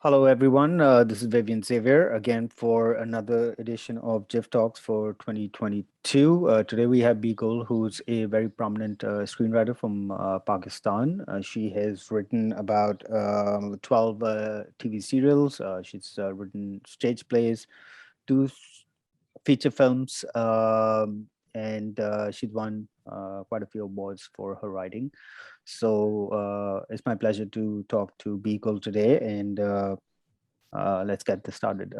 Hello, everyone. This is Vivian Xavier again for another edition of GIFF Talks for 2022. Today we have Beegul, who's a very prominent screenwriter from Pakistan. She has written about 12 TV serials. She's written stage plays, feature films, and she's won quite a few awards for her writing. So it's my pleasure to talk to Beagle today, and let's get this started.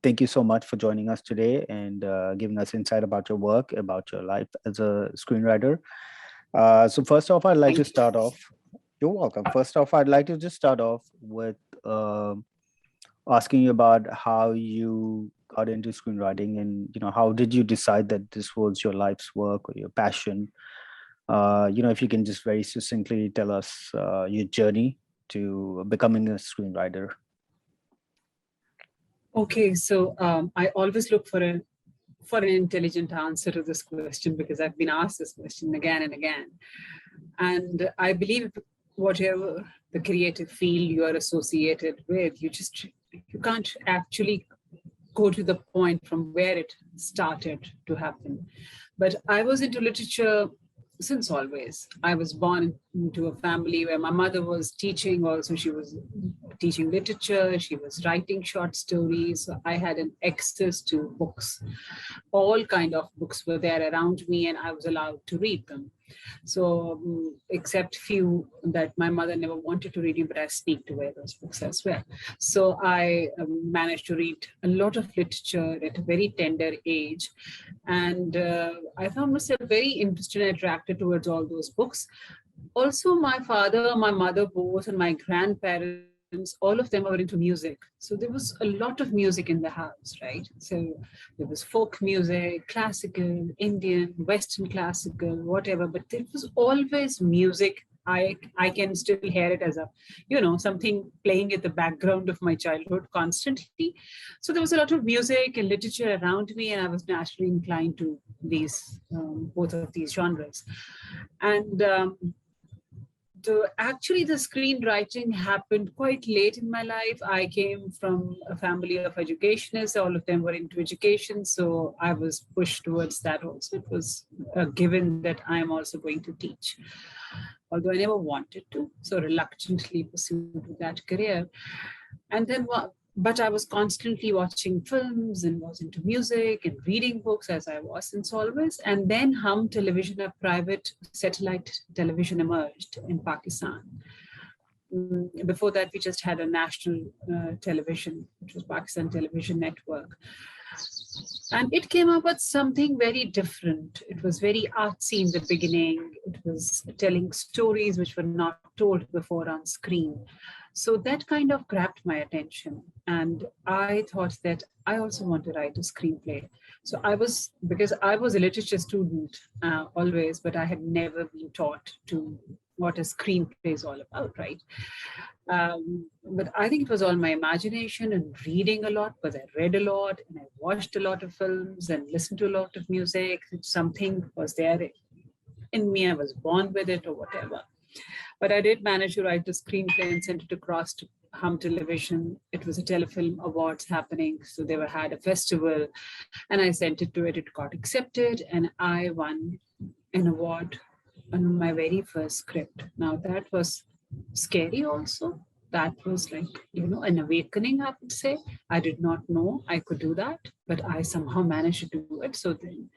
Thank you so much for joining us today and giving us insight about your work, about your life as a screenwriter. So first off, I'd like to start off. You're welcome. First off, I'd like to just start off with asking you about how you got into screenwriting, and how did you decide that this was your life's work or your passion. If you can just very succinctly tell us your journey to becoming a screenwriter. Okay, so I always look for an intelligent answer to this question because I've been asked this question again and again. And I believe whatever the creative field you are associated with, you can't actually go to the point from where it started to happen. But I was into literature since always. I was born into a family where my mother was teaching also. She was teaching literature. She was writing short stories. So I had an access to books. All kind of books were there around me and I was allowed to read them. So except few that my mother never wanted to read, but I sneaked away those books as well. So I managed to read a lot of literature at a very tender age. And I found myself very interested and attracted towards all those books. Also, my father, my mother, both, and my grandparents, all of them were into music. So there was a lot of music in the house, right? So there was folk music, classical, Indian, Western classical, whatever, but there was always music. I can still hear it as something playing at the background of my childhood constantly. So there was a lot of music and literature around me, and I was naturally inclined to these both of these genres. And actually, the screenwriting happened quite late in my life. I came from a family of educationists. All of them were into education. So I was pushed towards that also. It was a given that I'm also going to teach, although I never wanted to. So reluctantly pursued that career. And then but I was constantly watching films and was into music and reading books as I was since always. And then Hum Television, a private satellite television, emerged in Pakistan. Before that, we just had a national television, which was Pakistan Television Network. And it came up with something very different. It was very artsy in the beginning. It was telling stories which were not told before on screen. So that kind of grabbed my attention. And I thought that I also want to write a screenplay. So because I was a literature student always, but I had never been taught to what a screenplay is all about, right? But I think it was all my imagination and reading a lot, because I read a lot and I watched a lot of films and listened to a lot of music. Something was there in me. I was born with it or whatever. But I did manage to write the screenplay and send it across to Hum Television. It was a telefilm awards happening. So they had a festival and I sent it to it. It got accepted and I won an award on my very first script. Now that was scary also. That was like, an awakening, I would say. I did not know I could do that, but I somehow managed to do it. So then,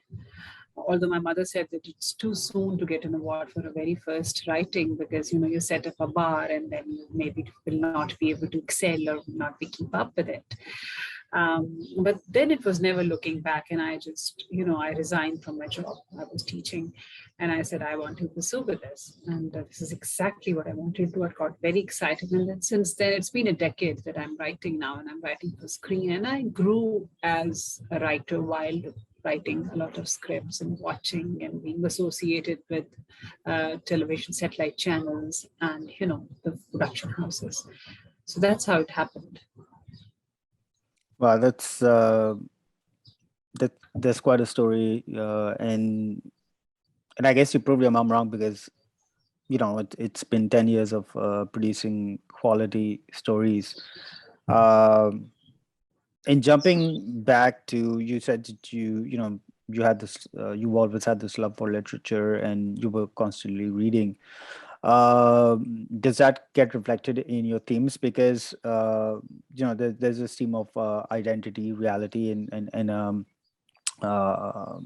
although my mother said that it's too soon to get an award for a very first writing because you set up a bar and then you maybe will not be able to excel or not be keep up with it. But then it was never looking back, and I just I resigned from my job. I was teaching and I said I want to pursue with this, and this is exactly what I wanted to do. I got very excited, and then since then it's been a decade that I'm writing now, and I'm writing for screen, and I grew as a writer while writing a lot of scripts and watching and being associated with television satellite channels and the production houses. So that's how it happened. Wow, that's quite a story, and I guess you proved your mom wrong, because it's been 10 years of producing quality stories. Um, and jumping back to, you said that you had this, you always had this love for literature and you were constantly reading. Does that get reflected in your themes? Because there's this theme of identity, reality, and uh,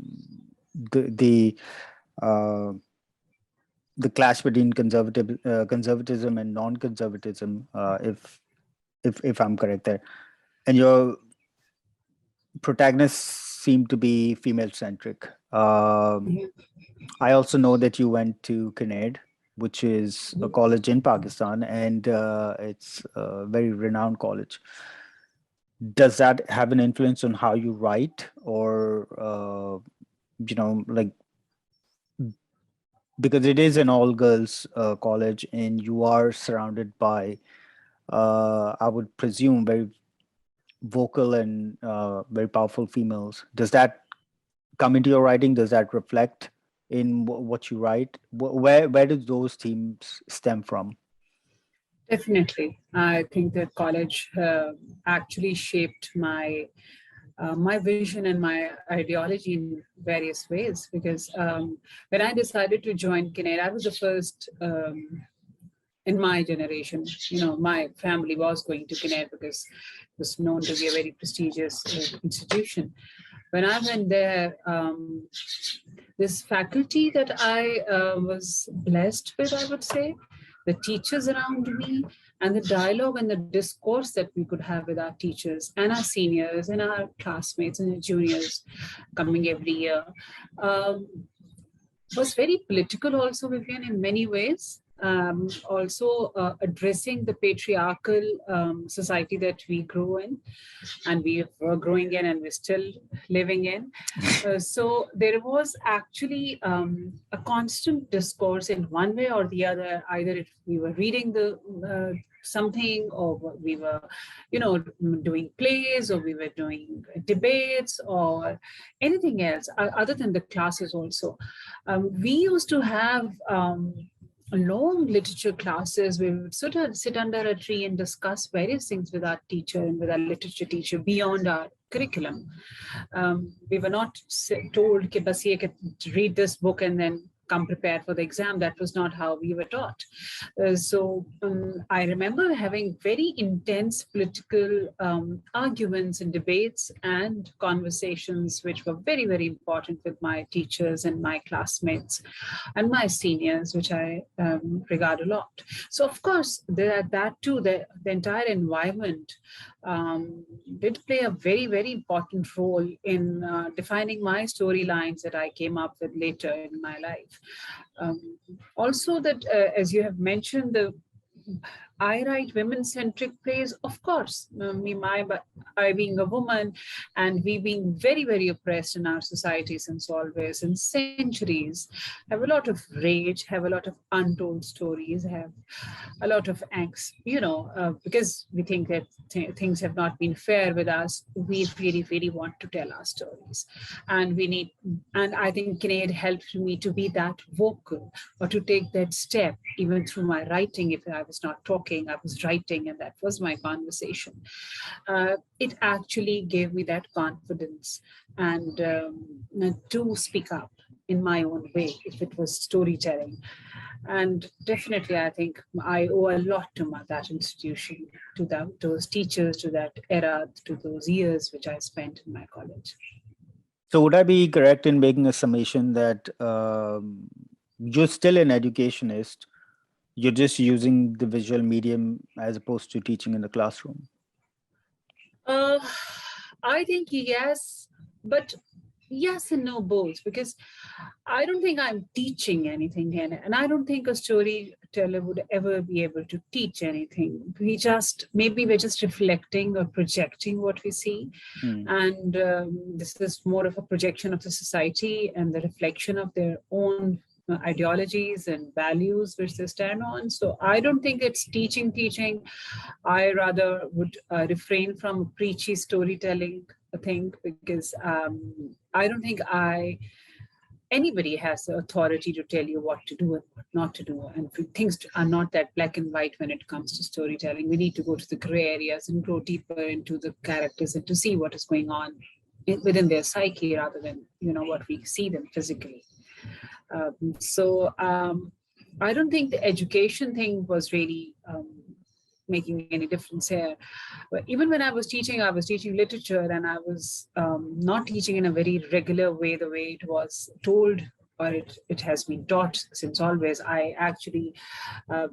the uh, the clash between conservatism and non-conservatism, if I'm correct there. And your protagonists seem to be female centric. I also know that you went to Canade, which is a college in Pakistan, and it's a very renowned college. Does that have an influence on how you write, or like, because it is an all girls college and you are surrounded by, I would presume, very vocal and very powerful females? Does that come into your writing? Does that reflect in what you write? Where do those themes stem from? Definitely. I think that college actually shaped my vision and my ideology in various ways. Because when I decided to join Kinnair, I was the first in my generation. My family was going to Kinnair because it was known to be a very prestigious institution. When I went there, this faculty that I was blessed with, I would say, the teachers around me, and the dialogue and the discourse that we could have with our teachers and our seniors and our classmates and our juniors coming every year, um, was very political also, Vivian, in many ways. Also addressing the patriarchal society that we grew in, and we were growing in, and we're still living in. So there was actually a constant discourse in one way or the other. Either if we were reading the something, or we were, doing plays, or we were doing debates, or anything else other than the classes. Also, we used to have long literature classes where we would sit under a tree and discuss various things with our teacher and with our literature teacher beyond our curriculum. We were not told कि बस ये कि read this book and then come prepared for the exam. That was not how we were taught. So I remember having very intense political arguments and debates and conversations, which were very, very important with my teachers and my classmates and my seniors, which I regard a lot. So, of course, that too, the entire environment did play a very, very important role in defining my storylines that I came up with later in my life. Also, that as you have mentioned, I write women-centric plays, of course. I being a woman, and we being very, very oppressed in our society since always, and centuries, have a lot of rage, have a lot of untold stories, have a lot of angst. Because we think that things have not been fair with us, we really, really want to tell our stories, and and I think Kinnaid helped me to be that vocal, or to take that step, even through my writing. If I was not talking, I was writing, and that was my conversation. It actually gave me that confidence, and to speak up in my own way if it was storytelling. And definitely, I think I owe a lot to that institution, to those teachers, to that era, to those years which I spent in my college. So would I be correct in making a summation that you're still an educationist, you're just using the visual medium as opposed to teaching in the classroom? I think yes, but yes and no both, because I don't think I'm teaching anything here, and I don't think a storyteller would ever be able to teach anything. Maybe we're just reflecting or projecting what we see, and this is more of a projection of the society and the reflection of their own ideologies and values which they stand on. So I don't think it's teaching. I rather would refrain from preachy storytelling thing, because I don't think I anybody has the authority to tell you what to do and what not to do. And things are not that black and white when it comes to storytelling. We need to go to the gray areas and go deeper into the characters and to see what is going on within their psyche rather than, what we see them physically. I don't think the education thing was really making any difference here. But even when I was teaching literature, and I was not teaching in a very regular way, the way it was told or it has been taught since always. I actually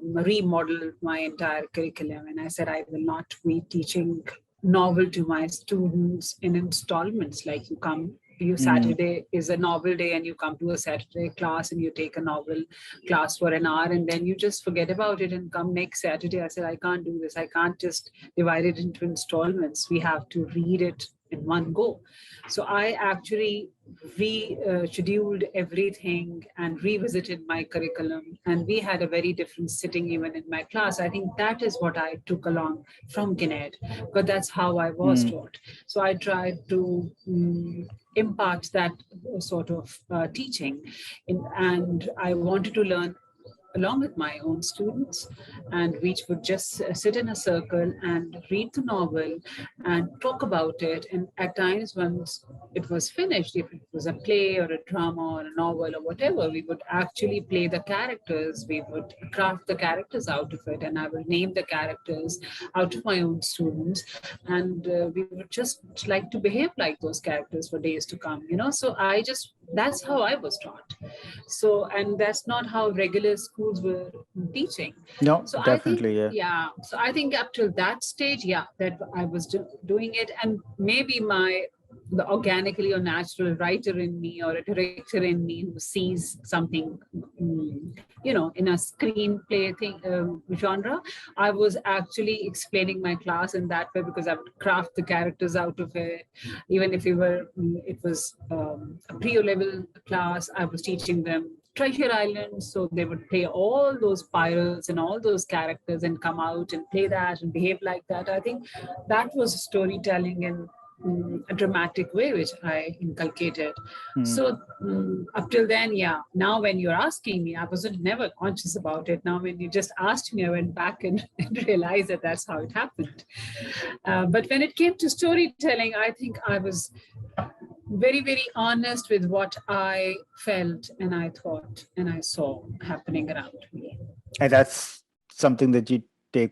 remodeled my entire curriculum, and I said I will not be teaching novel to my students in installments. Like Saturday is a novel day and you come to a Saturday class and you take a novel class for an hour and then you just forget about it and come next Saturday. I said, I can't do this. I can't just divide it into installments. We have to read it in one go. So I actually scheduled everything and revisited my curriculum. And we had a very different sitting even in my class. I think that is what I took along from Gannett, because that's how I was taught. So I tried to impart that sort of teaching. And I wanted to learn along with my own students, and we would just sit in a circle and read the novel and talk about it. And at times, once it was finished, if it was a play or a drama or a novel or whatever, we would actually play the characters. We would craft the characters out of it, and I will name the characters out of my own students. And we would just like to behave like those characters for days to come, So that's how I was taught. So, and that's not how regular schools were teaching. No, so definitely, I think, So I think up till that stage, that I was doing it. And maybe the organically or natural writer in me or a director in me who sees something, in a screenplay genre, I was actually explaining my class in that way, because I would craft the characters out of it. Even if it was a pre-level class, I was teaching them Treasure Island, so they would play all those pirates and all those characters and come out and play that and behave like that. I think that was storytelling in a dramatic way, which I inculcated. So up till then, now when you're asking me, I wasn't never conscious about it. Now when you just asked me, I went back and realized that that's how it happened. But when it came to storytelling, I think I was very, very honest with what I felt and I thought and I saw happening around me. And that's something that you take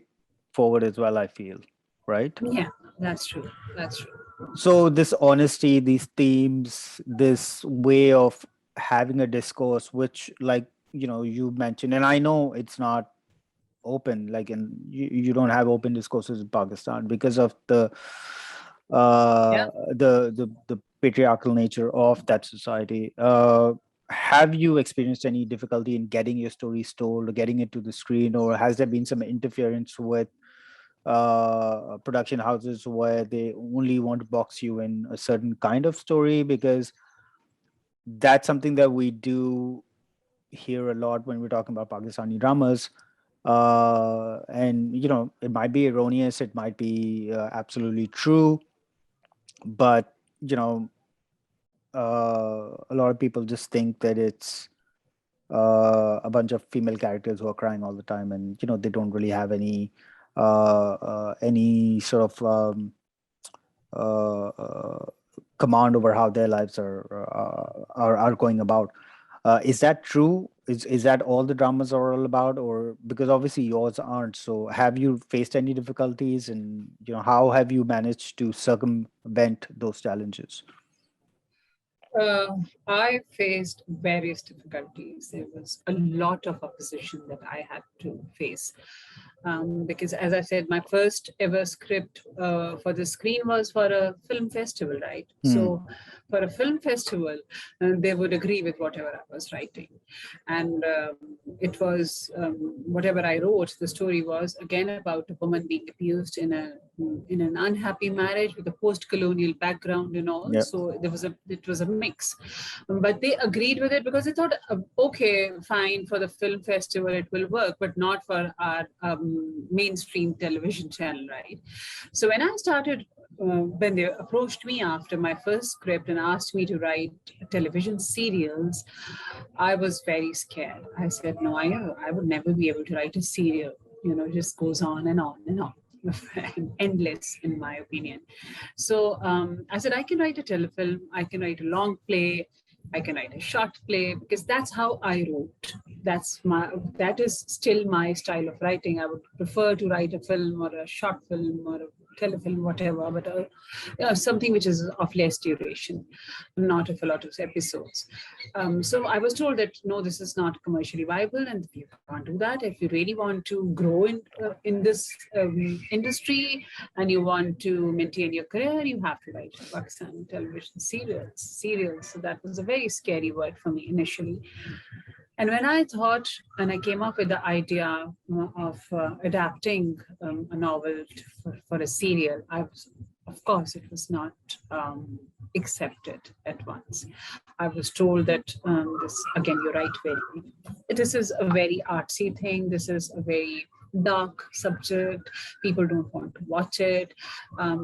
forward as well, I feel, right? Yeah, that's true. So this honesty, these themes, this way of having a discourse, which you mentioned, and I know it's not open, you don't have open discourses in Pakistan because of the patriarchal nature of that society. Have you experienced any difficulty in getting your stories told or getting it to the screen, or has there been some interference with production houses where they only want to box you in a certain kind of story? Because that's something that we do hear a lot when we're talking about Pakistani dramas. And it might be erroneous, it might be absolutely true, but a lot of people just think that it's a bunch of female characters who are crying all the time, and they don't really have any sort of command over how their lives are going about. Is that true? Is that all the dramas are all about? Or because obviously yours aren't, so have you faced any difficulties, and how have you managed to circumvent those challenges? I faced various difficulties. There was a lot of opposition that I had to face. Because as I said, my first ever script for the screen was for a film festival, right? So for a film festival, they would agree with whatever I was writing. And it was, whatever I wrote, the story was again about a woman being abused in an unhappy marriage with a post-colonial background and all. Yep. So it was a mix. But they agreed with it because they thought, okay, fine, for the film festival it will work, but not for our mainstream television channel, right? So when I started when they approached me after my first script and asked me to write television serials, I was very scared. I said, no, I would never be able to write a serial. It just goes on and on and on. And endless, in my opinion. So I said, I can write a telefilm, I can write a long play, I can write a short play, because that's how I wrote. That is still my style of writing. I would prefer to write a film or a short film or a telefilm, whatever, but something which is of less duration, not of a lot of episodes. So I was told that no, this is not commercially viable, and you can't do that. If you really want to grow in this industry and you want to maintain your career, you have to write Pakistani television serials. So that was a very scary word for me initially. And when I came up with the idea of adapting a novel for a serial, of course, it was not accepted at once. I was told that again, you're right, this is a very artsy thing. This is a very dark subject. People don't want to watch it.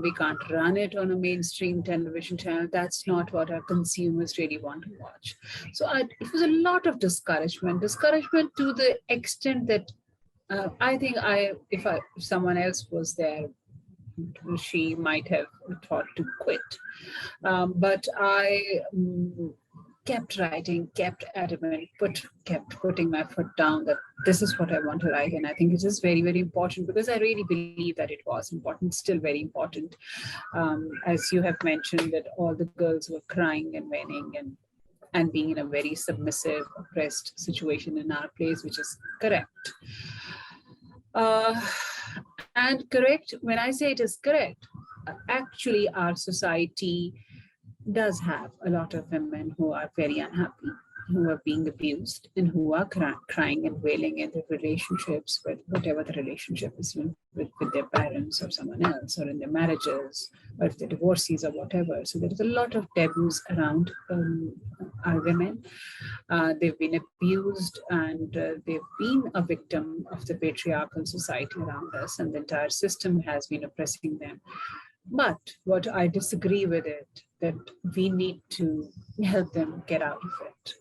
We can't run it on a mainstream television channel. That's not what our consumers really want to watch. So it was a lot of discouragement to the extent that I think if someone else was there, she might have thought to quit. But I kept writing, kept adamant, kept putting my foot down that this is what I want to write. And I think it is very, very important, because I really believe that it was important, still very important. As you have mentioned, that all the girls were crying and whining and being in a very submissive, oppressed situation in our place, which is correct. And correct, when I say it is correct, actually our society does have a lot of women who are very unhappy, who are being abused, and who are crying and wailing in their relationships, with whatever the relationship is with their parents or someone else, or in their marriages, or if they're divorcees or whatever. So there is a lot of taboos around our women. They've been abused, and they've been a victim of the patriarchal society around us, and the entire system has been oppressing them. But what I disagree with it, that we need to help them get out of it.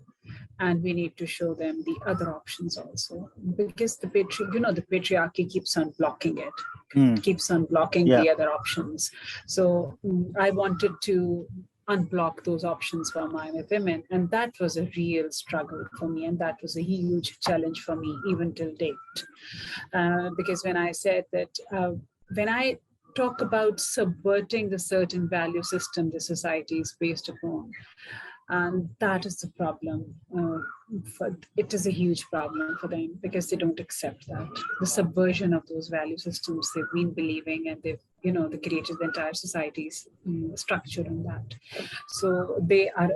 And we need to show them the other options also, because the patriarchy keeps on blocking it, keeps on blocking the other options. So I wanted to unblock those options for my women, and that was a real struggle for me, and that was a huge challenge for me even till date. Because when I said that, when I talk about subverting the certain value system the society is based upon, and that is the problem. It is a huge problem for them, because they don't accept that. The subversion of those value systems they've been believing, and they've they created the entire society's structure on that. So they are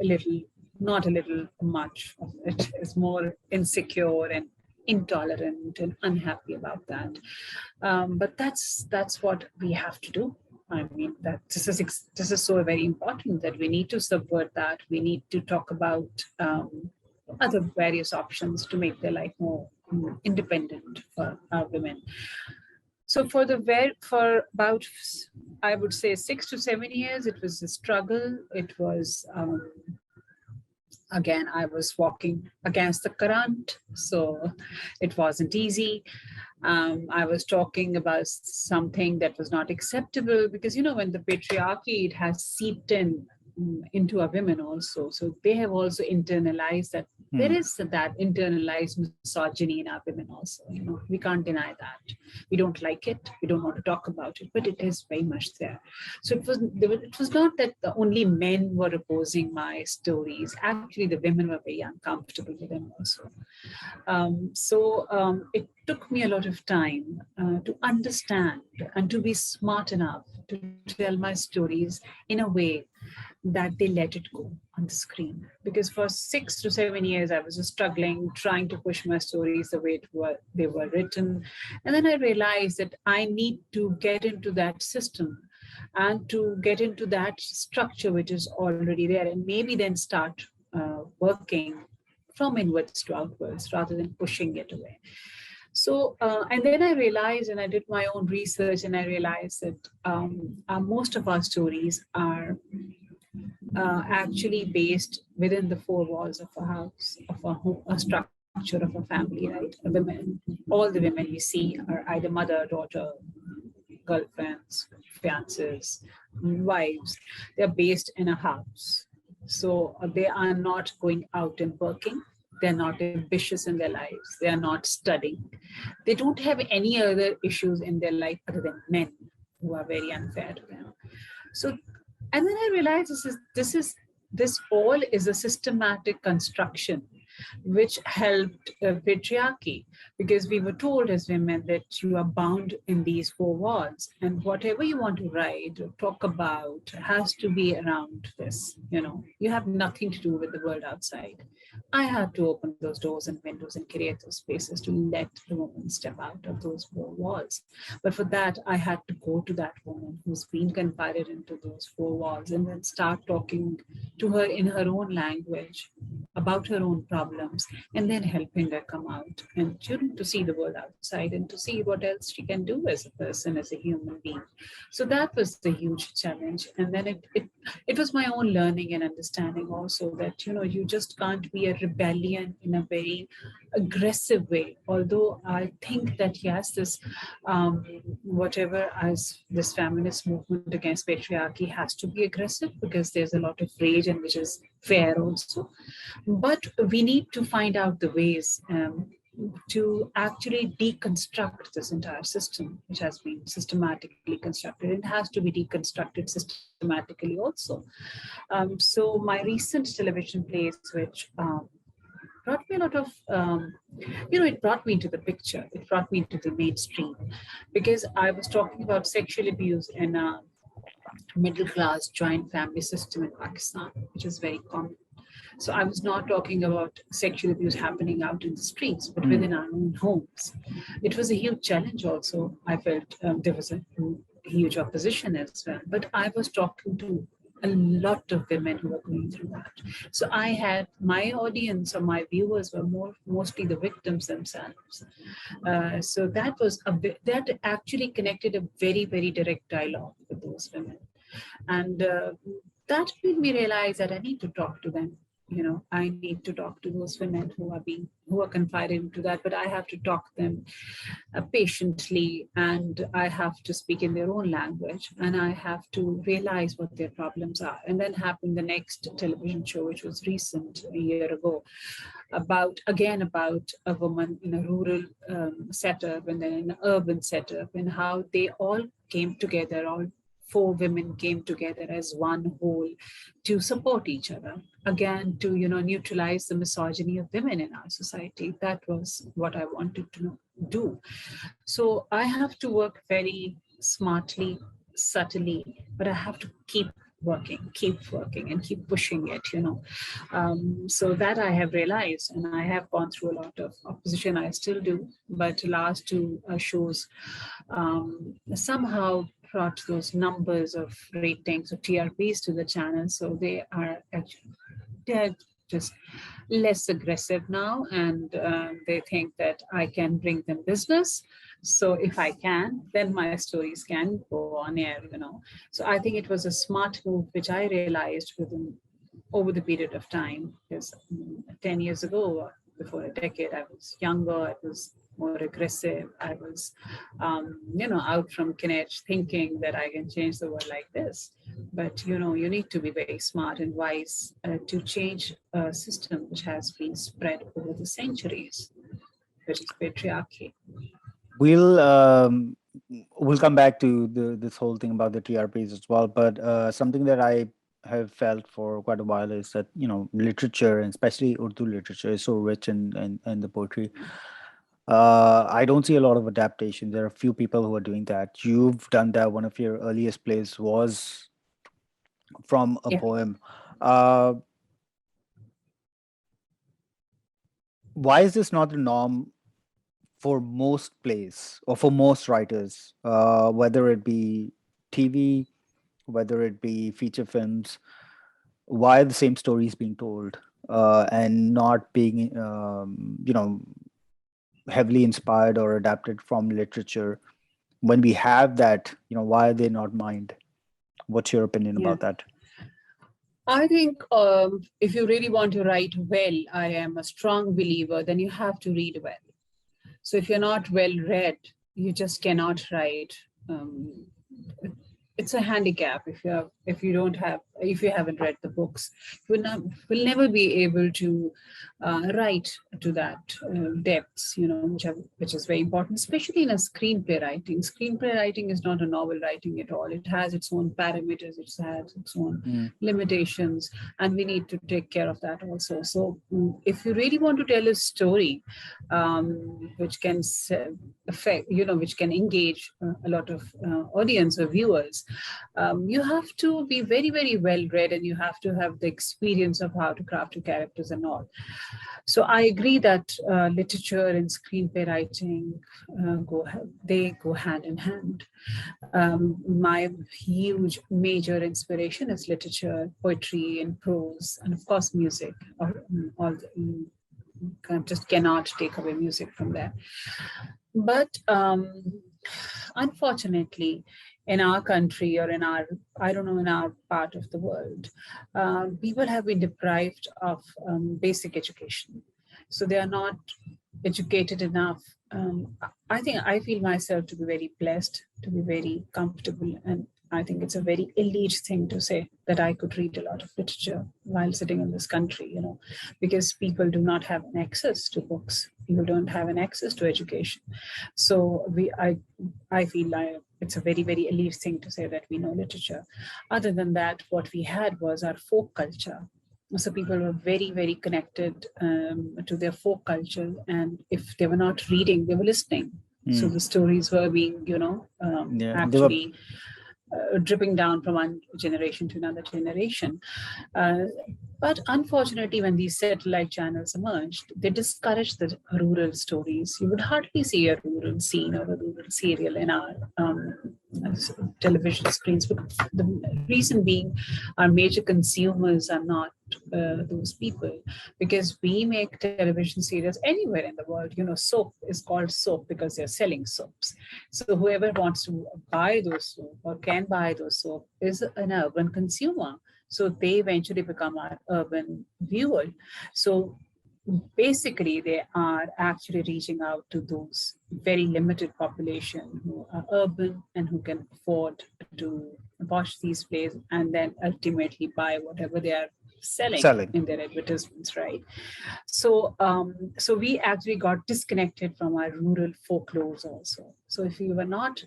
not a little much of it, is more insecure and intolerant and unhappy about that. But that's what we have to do. I mean, that this is so very important, that we need to subvert that. We need to talk about other various options to make their life more independent for our women. So for about, I would say, 6 to 7 years, it was a struggle. It was again, I was walking against the current, so it wasn't easy. I was talking about something that was not acceptable, because when the patriarchy, it has seeped into our women also, so they have also internalized that. There is that internalized misogyny in our women also. We can't deny that. We don't like it. We don't want to talk about it, but it is very much there. So it was not that the only men were opposing my stories. Actually, the women were very uncomfortable with them also. So it took me a lot of time to understand and to be smart enough to tell my stories in a way that they let it go on the screen. Because for 6 to 7 years, I was just struggling, trying to push my stories the way they were written. And then I realized that I need to get into that system and to get into that structure which is already there, and maybe then start working from inwards to outwards rather than pushing it away. And then I realized, and I did my own research, and I realized that most of our stories are actually based within the four walls of a house, of a home, a structure of a family, right? Women, all the women we see are either mother, daughter, girlfriends, fiancés, wives. They're based in a house. So they are not going out and working. They're not ambitious in their lives. They are not studying. They don't have any other issues in their life other than men who are very unfair to them. So, and then I realized this all is a systematic construction which helped patriarchy, because we were told as women that you are bound in these four walls, and whatever you want to write or talk about has to be around this. You have nothing to do with the world outside. I had to open those doors and windows and create those spaces to let the woman step out of those four walls. But for that, I had to go to that woman who's been confided into those four walls and then start talking to her in her own language about her own problems, and then helping her come out and to see the world outside and to see what else she can do as a person, as a human being. So that was the huge challenge. And then it was my own learning and understanding also that you just can't be a rebellion in a very aggressive way. Although I think that yes, this whatever as this feminist movement against patriarchy has to be aggressive, because there's a lot of rage and which is fair also. But we need to find out the ways to actually deconstruct this entire system, which has been systematically constructed. It has to be deconstructed systematically also. So my recent television plays, which brought me a lot of, it brought me into the picture. It brought me into the mainstream, because I was talking about sexual abuse in a middle class joint family system in Pakistan, which is very common. So I was not talking about sexual abuse happening out in the streets, but within our own homes. It was a huge challenge also. I felt there was a huge opposition as well. But I was talking to a lot of women who were going through that. So I had my audience or my viewers were mostly the victims themselves. So that actually connected a very, very direct dialogue with those women. And that made me realize that I need to talk to them. I need to talk to those women who are confided into that, but I have to talk to them patiently, and I have to speak in their own language, and I have to realize what their problems are. And then happened the next television show, which was recent, a year ago, about a woman in a rural setup and then in an urban setup, and how they all came together, all four women came together as one whole to support each other, again to neutralize the misogyny of women in our society. That was what I wanted to do. So I have to work very smartly, subtly, but I have to keep working and keep pushing it. So that I have realized, and I have gone through a lot of opposition. I still do, but last two shows somehow brought those numbers of ratings or TRPs to the channel. So they're just less aggressive now, and they think that I can bring them business. So if I can, then my stories can go on air. So I think it was a smart move, which I realized over the period of time, because 10 years ago, before a decade, I was younger, I was more aggressive. I was, out from Kinech thinking that I can change the world like this. But, you need to be very smart and wise to change a system which has been spread over the centuries, which is patriarchy. We'll we'll come back to this whole thing about the TRPs as well. But something that I have felt for quite a while is that literature, and especially Urdu literature, is so rich in the poetry. I don't see a lot of adaptation. There are a few people who are doing that. You've done that. One of your earliest plays was from a Yeah. poem. Why is this not the norm for most plays or for most writers, whether it be TV, whether it be feature films? Why are the same stories being told and not being, heavily inspired or adapted from literature? When we have that, why are they not mined? What's your opinion Yeah. about that? I think if you really want to write well, I am a strong believer, then you have to read well. So if you're not well read, you just cannot write. Um, it's a handicap if you don't have if you haven't read the books. You will never be able to write to that depths, which is very important, especially in a screenplay writing. Screenplay writing is not a novel writing at all. It has its own parameters, it has its own Mm. limitations, and we need to take care of that also. So if you really want to tell a story which can affect, which can engage a lot of audience or viewers, you have to be very, very well read, and you have to have the experience of how to craft your characters and all. So I agree that literature and screenplay writing they go hand in hand. My huge major inspiration is literature, poetry, and prose, and of course music. Or all the, just cannot take away music from there. But unfortunately, in our country or in our, I don't know, in our part of the world, people have been deprived of basic education. So they are not educated enough. I feel myself to be very blessed, to be very comfortable, and I think it's a very elite thing to say that I could read a lot of literature while sitting in this country, because people do not have an access to books. People don't have an access to education. So I feel like it's a very, very elite thing to say that we know literature. Other than that, what we had was our folk culture. So people were very, very connected to their folk culture, and if they were not reading, they were listening. So the stories were being, actually dripping down from one generation to another generation. But unfortunately, when these satellite channels emerged, they discouraged the rural stories. You would hardly see a rural scene or a rural serial in our television screens. But the reason being, our major consumers are not those people, because we make television serials anywhere in the world. Soap is called soap because they're selling soaps. So whoever wants to buy those soap or can buy those soap is an urban consumer. So they eventually become our urban viewer. So basically, they are actually reaching out to those very limited population who are urban and who can afford to watch these plays and then ultimately buy whatever they are selling in their advertisements, right? So so we actually got disconnected from our rural folklores also. So if we were not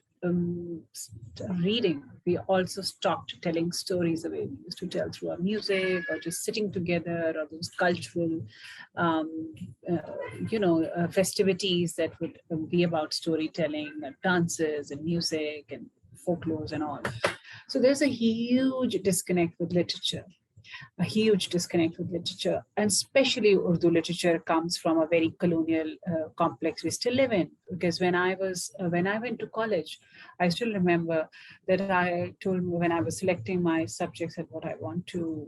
reading, we also stopped telling stories the way we used to tell through our music or just sitting together, or those cultural festivities that would be about storytelling and dances and music and folklores and all. So there's a huge disconnect with literature. A huge disconnect with literature, and especially Urdu literature comes from a very colonial complex we still live in. Because when I went to college, I still remember that I told me when I was selecting my subjects and what I want to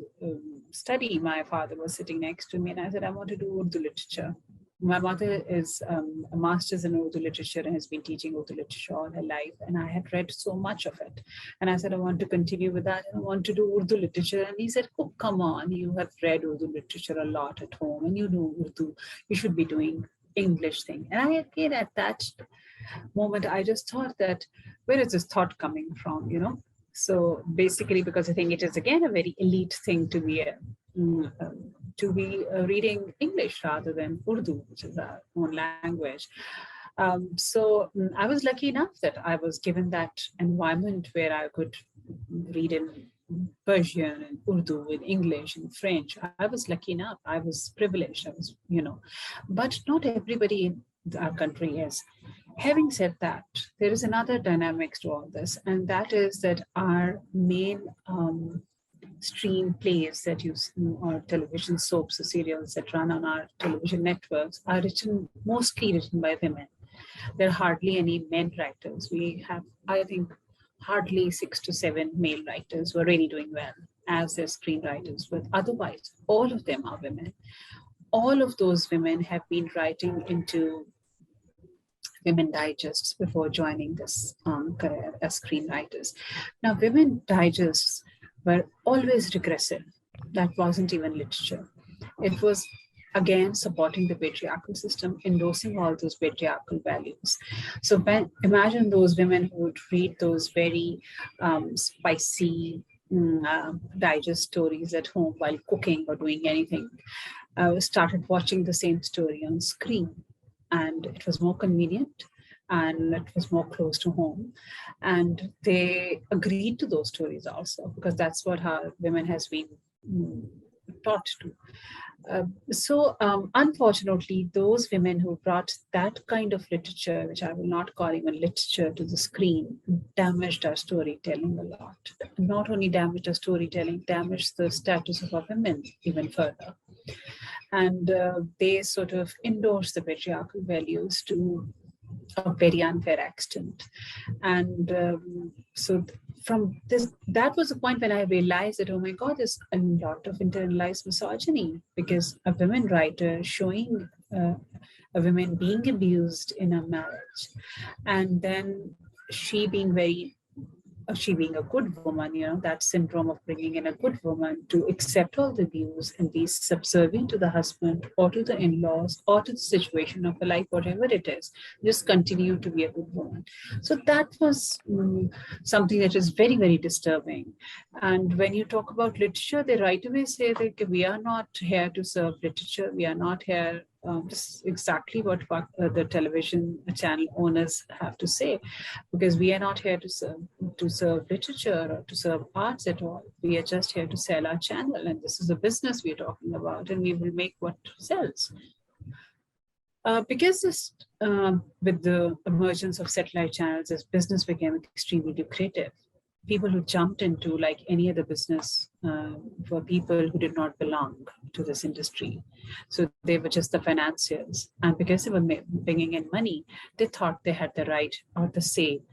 study, my father was sitting next to me and I said, I want to do Urdu literature. My mother is a master's in Urdu literature and has been teaching Urdu literature all her life. And I had read so much of it. And I said, I want to continue with that. And I want to do Urdu literature. And he said, oh, come on, you have read Urdu literature a lot at home and you know Urdu. You should be doing English thing. And I again, at that moment, I just thought that, where is this thought coming from, So basically, because I think it is, again, a very elite thing to be reading English rather than Urdu, which is our own language. So I was lucky enough that I was given that environment where I could read in Persian and Urdu with English and French. I was lucky enough. I was privileged. I was, but not everybody in our country is. Having said that, there is another dynamics to all this, and that is that our main stream plays that you see, or television soaps or serials that run on our television networks are mostly written by women. There are hardly any men writers. We have, I think, hardly 6 to 7 male writers who are really doing well as their screenwriters, but otherwise, all of them are women. All of those women have been writing into Women Digests before joining this career as screenwriters. Now, Women Digests were always regressive. That wasn't even literature. It was again supporting the patriarchal system, endorsing all those patriarchal values. So imagine those women who would read those very spicy digest stories at home while cooking or doing anything. Started watching the same story on screen, and it was more convenient and it was more close to home, and they agreed to those stories also, because that's what our women has been mm, taught to. Unfortunately, those women who brought that kind of literature, which I will not call even literature, to the screen, damaged our storytelling a lot. Not only damaged our storytelling, damaged the status of our women even further. And they sort of endorse the patriarchal values to a very unfair extent. And from this, that was the point when I realized that, oh my God, there's a lot of internalized misogyny, because a women writer showing a woman being abused in a marriage, and then she being very she being a good woman, that syndrome of bringing in a good woman to accept all the views and be subservient to the husband or to the in-laws or to the situation of her life, whatever it is, just continue to be a good woman. So that was something that is very, very disturbing. And when you talk about literature, they right away say that we are not here to serve literature. We are not here. This is exactly what the television channel owners have to say, because we are not here to serve literature or to serve arts at all. We are just here to sell our channel, and this is a business we're talking about, and we will make what sells. Because with the emergence of satellite channels, this business became extremely lucrative. People who jumped into, like any other business, were people who did not belong to this industry. So they were just the financiers. And because they were bringing in money, they thought they had the right or the say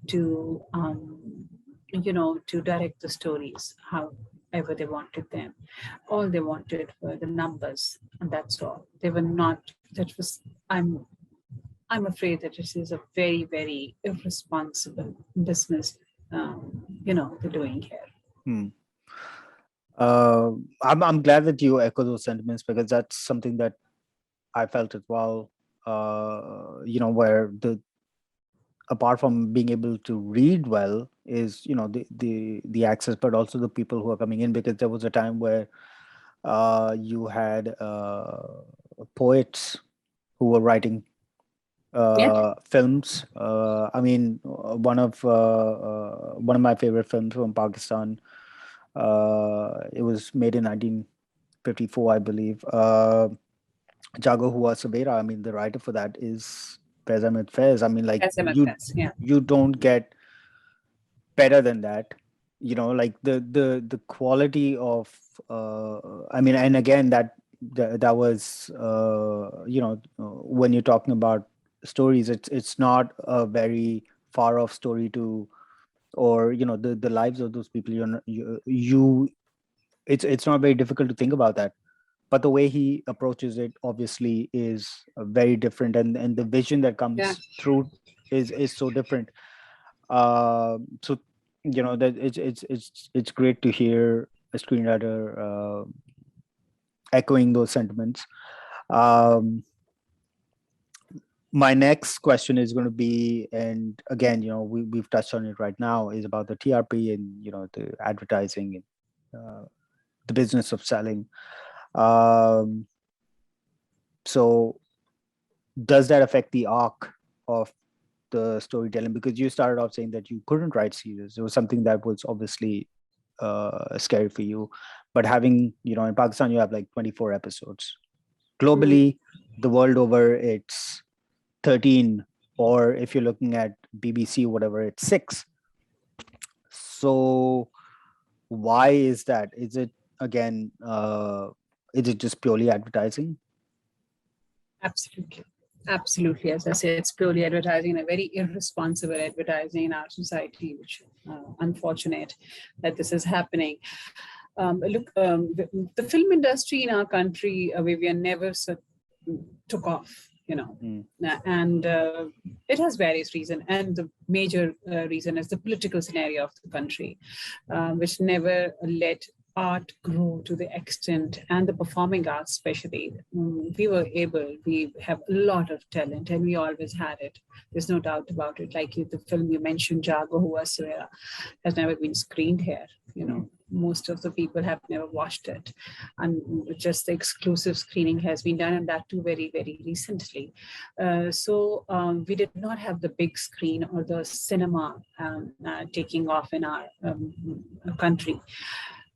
to, to direct the stories however they wanted them. All they wanted were the numbers, and that's all. They were not, that was, I'm afraid that this is a very, very irresponsible business they're doing here. I'm glad that you echo those sentiments, because that's something that I felt as well. Where apart from being able to read well is the access, but also the people who are coming in, because there was a time where you had poets who were writing films. I mean, one of my favorite films from Pakistan. It was made in 1954, I believe. Jago Hua Sabera. I mean, the writer for that is Faiz Ahmed Faiz. I mean, like you don't get better than that. Like the quality of. I mean, and again, that was when you're talking about stories, it's not a very far off story to, or the lives of those people. It's not very difficult to think about that, but the way he approaches it obviously is very different, and the vision that comes through is so different. So that it's great to hear a screenwriter echoing those sentiments. My next question is going to be, and again, we've touched on it right now, is about the TRP and the advertising and the business of selling. So does that affect the arc of the storytelling? Because you started off saying that you couldn't write series. It was something that was obviously scary for you. But having, in Pakistan, you have like 24 episodes. Globally, the world over, it's 13, or if you're looking at BBC, whatever, it's 6. So why is that? Is it, again, is it just purely advertising? Absolutely. As I say, it's purely advertising, and a very irresponsible advertising in our society, which unfortunate that this is happening. The film industry in our country, Vivian, never took off. And it has various reasons. And the major reason is the political scenario of the country, which never let art grow to the extent, and the performing arts especially. We have a lot of talent, and we always had it. There's no doubt about it. Like the film you mentioned, Jago Hua Savera, has never been screened here. Most of the people have never watched it, and just the exclusive screening has been done, and that too very, very recently. So we did not have the big screen or the cinema taking off in our country.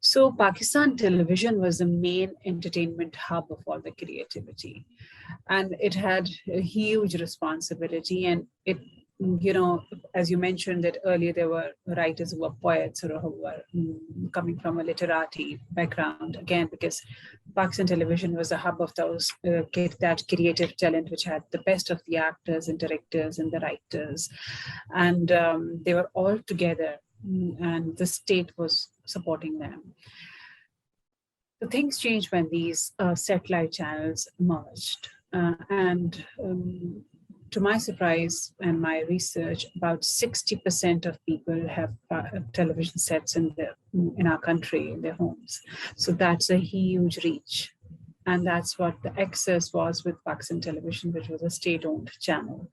So Pakistan television was the main entertainment hub of all the creativity, and it had a huge responsibility. And it, as you mentioned that earlier, there were writers who were poets or who were coming from a literati background, again, because Pakistan television was the hub of those that creative talent, which had the best of the actors and directors and the writers. And they were all together, and the state was supporting them. The things changed when these satellite channels emerged. And to my surprise and my research, about 60% of people have television sets in our country, in their homes. So that's a huge reach. And that's what the excess was with Pakistan television, which was a state-owned channel.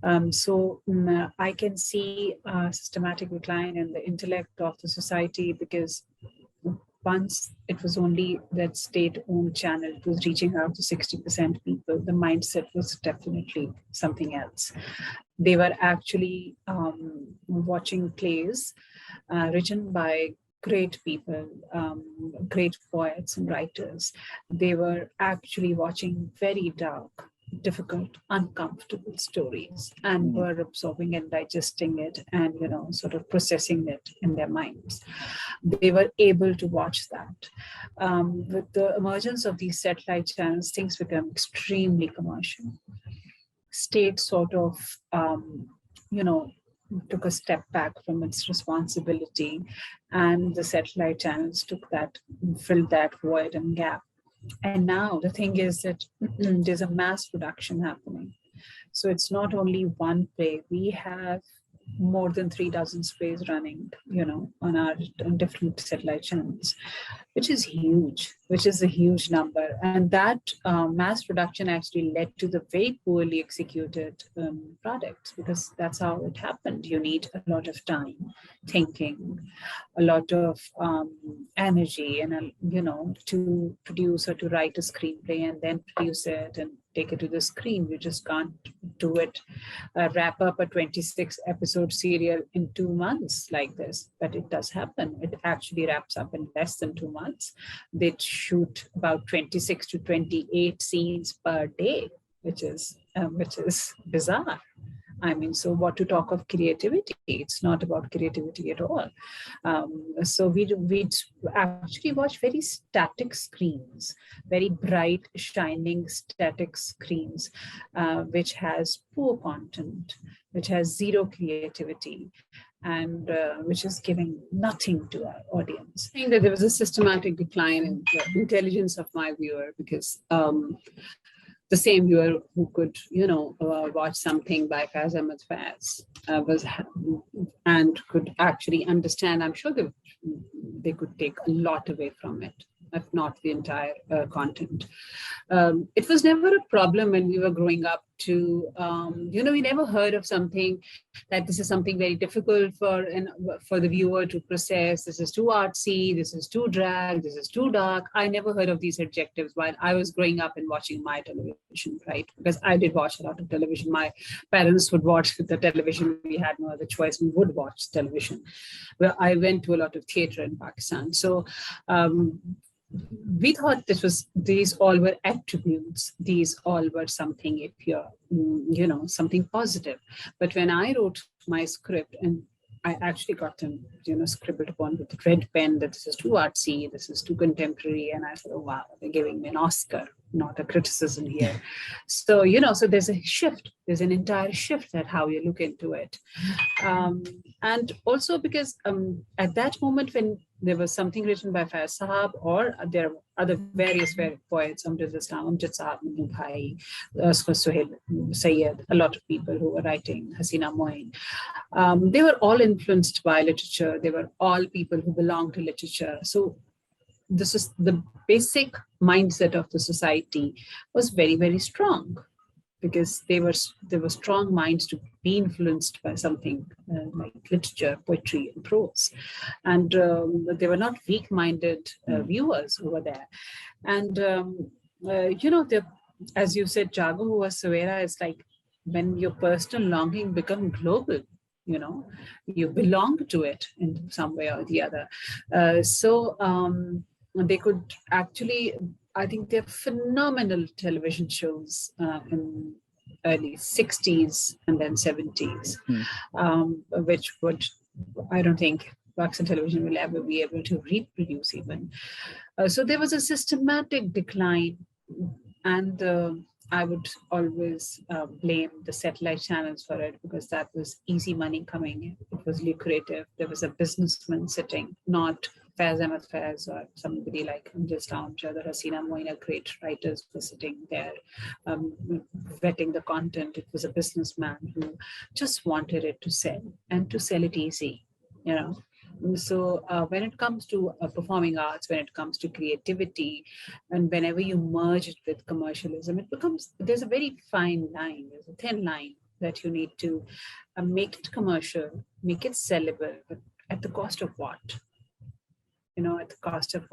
I can see a systematic decline in the intellect of the society, because once it was only that state-owned channel, it was reaching out to 60% people, the mindset was definitely something else. They were actually watching plays written by great people, great poets and writers. They were actually watching very dark, difficult, uncomfortable stories, and were absorbing and digesting it, and sort of processing it in their minds. They were able to watch that. With the emergence of these satellite channels, things become extremely commercial. State sort of took a step back from its responsibility, and the satellite channels filled that void and gap. And now the thing is that there's a mass production happening. So it's not only one play. We have more than 3 dozen plays running, on different satellite channels, which is huge, which is a huge number. And that mass production actually led to the very poorly executed products, because that's how it happened. You need a lot of time, thinking, a lot of energy, and to produce or to write a screenplay and then produce it and take it to the screen. You just can't do it, wrap up a 26 episode serial in 2 months like this, but it does happen. It actually wraps up in less than 2 months. They shoot about 26 to 28 scenes per day, which is bizarre. I mean, so what to talk of creativity? It's not about creativity at all. So we'd actually watch very static screens, very bright, shining static screens, which has poor content, which has zero creativity, and which is giving nothing to our audience. I think that there was a systematic decline in the intelligence of my viewer, because the same viewer who could, watch something by Faiz Ahmed Faiz and could actually understand, I'm sure they could take a lot away from it, if not the entire content. It was never a problem when we were growing up to, we never heard of something that this is something very difficult for the viewer to process. This is too artsy, this is too drag, this is too dark. I never heard of these adjectives while I was growing up and watching my television, right? Because I did watch a lot of television. My parents would watch the television. We had no other choice. We would watch television. Well, I went to a lot of theater in Pakistan. So we thought these all were attributes. These all were something, if you're, something positive. But when I wrote my script, and I actually got them, scribbled upon with red pen, that this is too artsy, this is too contemporary. And I thought, oh, wow, they're giving me an Oscar. not a criticism here. So, so there's a shift, there's an entire shift at how you look into it. And also because at that moment when there was something written by Faiz Sahab, or there are other various poets, Amjad Islam, Amjad Sahab, Nabu Bhai, Suhail Sayyed, a lot of people who were writing, Hasina Moin, they were all influenced by literature. They were all people who belonged to literature. So this is the basic mindset of the society was very, very strong, because there were strong minds to be influenced by something like literature, poetry, and prose, and they were not weak-minded viewers who were there. And as you said, Jago Hua Savera is like when your personal longing become global. You belong to it in some way or the other. So they could actually, I think they're phenomenal television shows in early 60s and then 70s, which would, I don't think Pakistan television will ever be able to reproduce even. So there was a systematic decline, and I would always blame the satellite channels for it, because that was easy money coming in. It was lucrative. There was a businessman sitting, not Faiz Ahmed Faiz or somebody like Amjad Amjad or Hasina Moina, great writers were sitting there vetting the content. It was a businessman who just wanted it to sell, and to sell it easy, So when it comes to performing arts, when it comes to creativity, and whenever you merge it with commercialism, there's a very fine line, there's a thin line that you need to make it commercial, make it sellable, but at the cost of what? At the cost of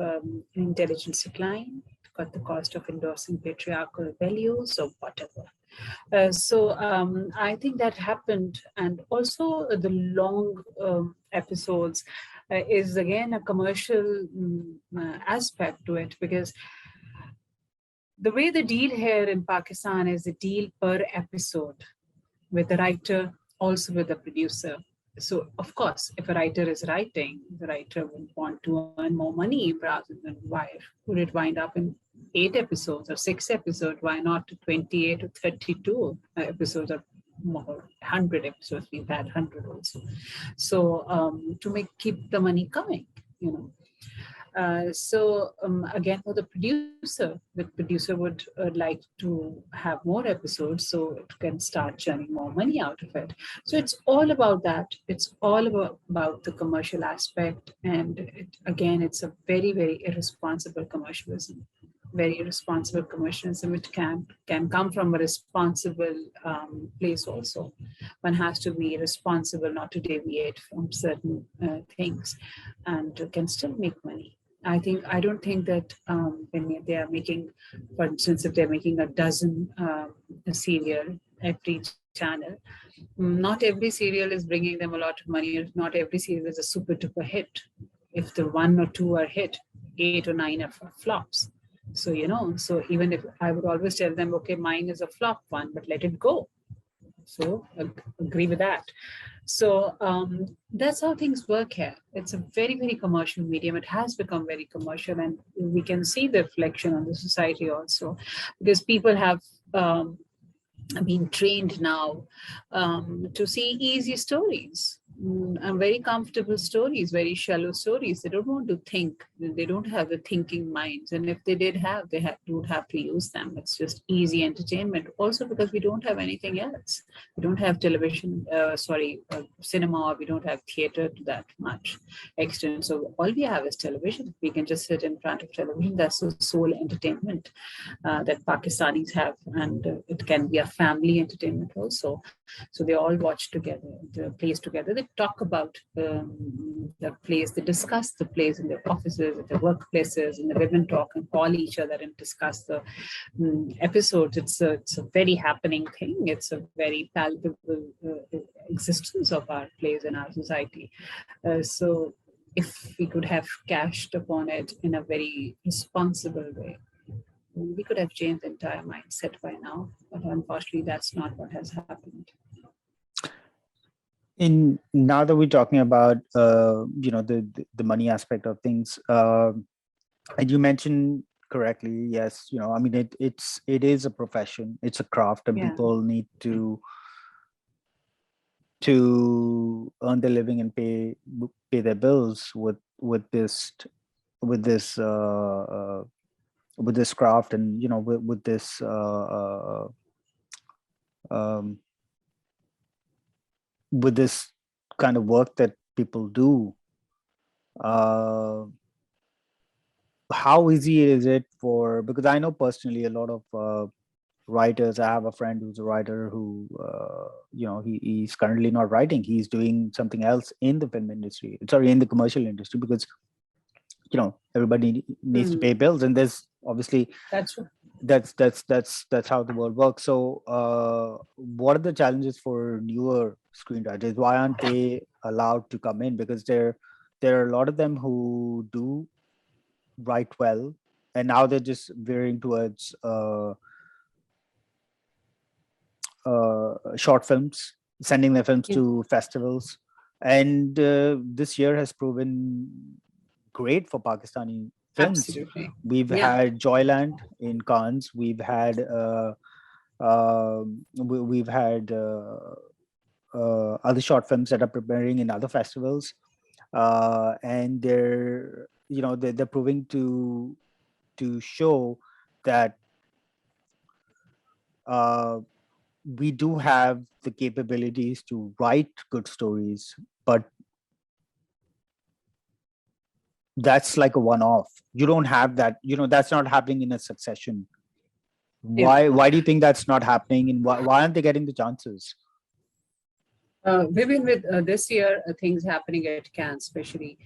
intelligence decline, at the cost of endorsing patriarchal values or whatever. So I think that happened. And also the long episodes is again a commercial aspect to it, because the way the deal here in Pakistan is the deal per episode with the writer, also with the producer. So, of course, if a writer is writing, the writer will want to earn more money rather than why would it wind up in 8 episodes or 6 episodes? Why not 28 or 32 episodes or more, 100 episodes? We've had 100 also. So, to keep the money coming, So again, for the producer would like to have more episodes so it can start churning more money out of it. So it's all about that. It's all about the commercial aspect. And it's a very, very irresponsible commercialism. Very irresponsible commercialism, which can come from a responsible place also. One has to be responsible not to deviate from certain things, and can still make money. I don't think that when they are making, for instance, if they're making a dozen serial every channel, not every serial is bringing them a lot of money. Not every serial is a super duper hit. If the 1 or 2 are hit, 8 or 9 are flops. So, so even if I would always tell them, okay, mine is a flop one, but let it go. So agree with that. So that's how things work here. It's a very, very commercial medium. It has become very commercial, and we can see the reflection on the society also, because people have been trained now to see easy stories. And very comfortable stories, very shallow stories. They don't want to think. They don't have the thinking minds. And if they did have, they would have to use them. It's just easy entertainment. Also because we don't have anything else. We don't have television, cinema, or we don't have theater to that much extent. So all we have is television. We can just sit in front of television. That's the sole entertainment that Pakistanis have. And it can be a family entertainment also. So they all watch together, the plays together. They talk about the plays. They discuss the plays in their offices, in their workplaces, and the women talk and call each other and discuss the episodes. It's a very happening thing. It's a very palpable existence of our plays in our society. So if we could have cashed upon it in a very responsible way, we could have changed the entire mindset by now, but unfortunately, that's not what has happened. Now that we're talking about the money aspect of things, and you mentioned correctly, yes. I mean, it is a profession, it's a craft, and Yeah, people need to earn their living and pay their bills with this with this craft, and with this um, with this kind of work that people do. uh, how easy is it for, because I know personally a lot of writers. I have a friend who's a writer who he's currently not writing, he's doing something else in the film industry, sorry, in the commercial industry, because everybody needs to pay mm, bills, and there's obviously that's true. that's how the world works. So what are the challenges for newer screenwriters? Why aren't they allowed to come in? Because there are a lot of them who do write well, and now they're just veering towards short films, sending their films Yeah, to festivals. And this year has proven great for Pakistani films. absolutely. We've Yeah, had Joyland in Cannes. We've had other short films that are preparing in other festivals, and they're proving to show that uh, we do have the capabilities to write good stories, but that's like a one-off. You don't have that. That's not happening in a succession. yeah. Why do you think that's not happening, and why aren't they getting the chances? Vivian, with this year, things happening at Cannes, especially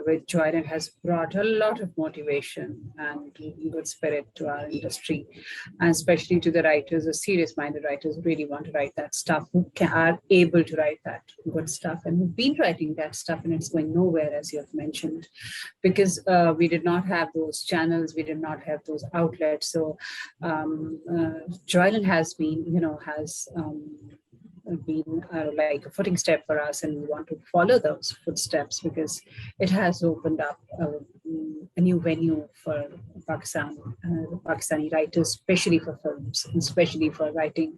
with Jordan, has brought a lot of motivation and good spirit to our industry, and especially to the writers, the serious-minded writers who really want to write that stuff, who are able to write that good stuff, and who've been writing that stuff, and it's going nowhere, as you have mentioned, because we did not have those channels, we did not have those outlets. So Joyland has been, has been like a footing step for us, and we want to follow those footsteps because it has opened up a new venue for Pakistan, the Pakistani writers, especially for films, especially for writing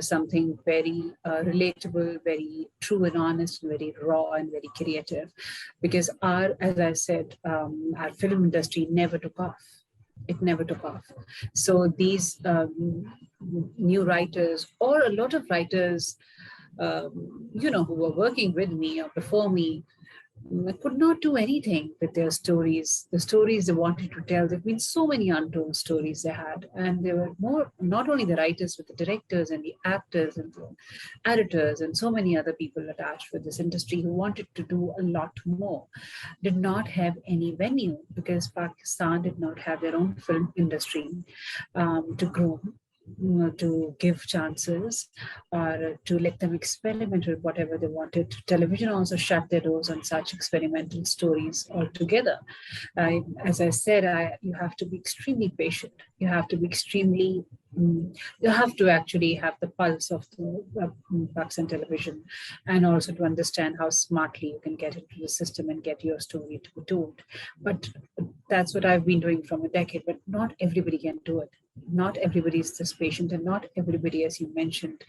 something very relatable, very true and honest, and very raw and very creative. Because as I said, our film industry never took off. It never took off. So these new writers, or a lot of writers, who were working with me or before me, could not do anything with their stories, the stories they wanted to tell. There have been so many untold stories they had. And there were more, not only the writers, but the directors and the actors and the editors and so many other people attached with this industry who wanted to do a lot more, did not have any venue because Pakistan did not have their own film industry to groom, to give chances, or to let them experiment with whatever they wanted. Television also shut their doors on such experimental stories altogether. As I said, you have to be extremely patient. You have to be extremely you have to actually have the pulse of the Pakistan television, and also to understand how smartly you can get into the system and get your story to be told. But that's what I've been doing from a decade. But not everybody can do it. Not everybody is this patient, and not everybody, as you mentioned,